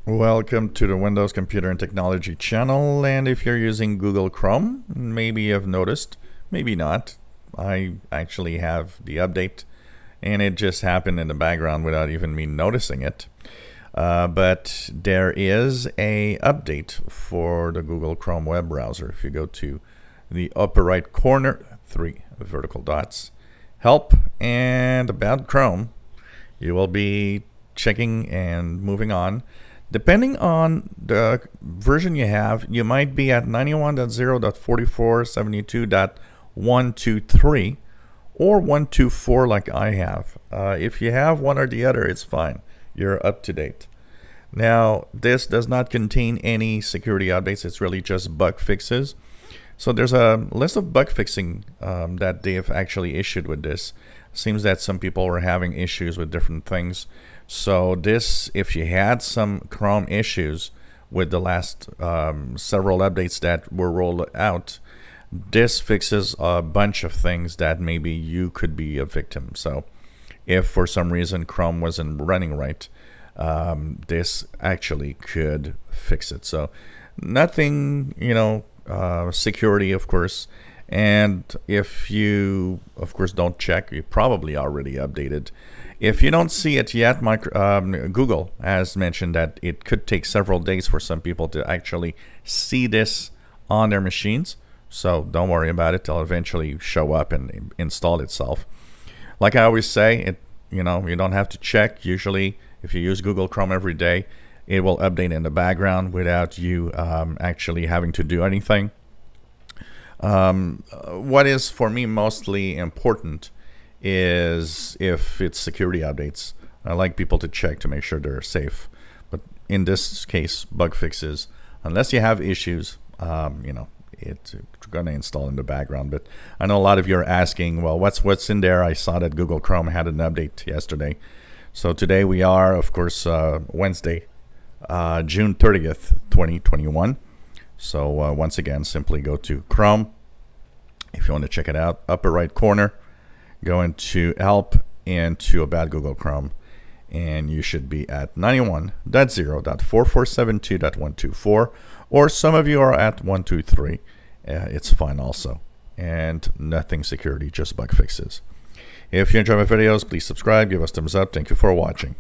Welcome to the Windows Computer and Technology channel, and if you're using Google Chrome, maybe you've noticed, maybe not. I actually have the update and it just happened in the background without even me noticing it. But there is a update for the Google Chrome web browser. If you go to the upper right corner, 3 vertical dots, Help and About Chrome, you will be checking and moving on. Depending on the version you have, you might be at 91.0.44.72.123 or 124 like I have. If you have one or the other, it's fine. You're up to date. Now, this does not contain any security updates. It's really just bug fixes. So there's a list of bug fixing that they've actually issued with this. Seems that some people were having issues with different things. So this, if you had some Chrome issues with the last several updates that were rolled out, this fixes a bunch of things that maybe you could be a victim. So if for some reason Chrome wasn't running right, this actually could fix it. So nothing, security, of course. And if you, of course, don't check, you probably already updated. If you don't see it yet, Google has mentioned that it could take several days for some people to actually see this on their machines. So don't worry about it. It'll eventually show up and install itself. Like I always say, you don't have to check. Usually, if you use Google Chrome every day, it will update in the background without you actually having to do anything. What is for me mostly important is if it's security updates. I like people to check to make sure they're safe. But in this case, bug fixes, unless you have issues, it's going to install in the background. But I know a lot of you are asking, well, what's in there? I saw that Google Chrome had an update yesterday. So today we are, of course, Wednesday, June 30th, 2021. So once again, simply go to Chrome. If you want to check it out, upper right corner, go into Help into About Google Chrome, and you should be at 91.0.4472.124, or some of you are at 123. It's fine also, and nothing security, just bug fixes. If you enjoy my videos, please subscribe, give us thumbs up. Thank you for watching.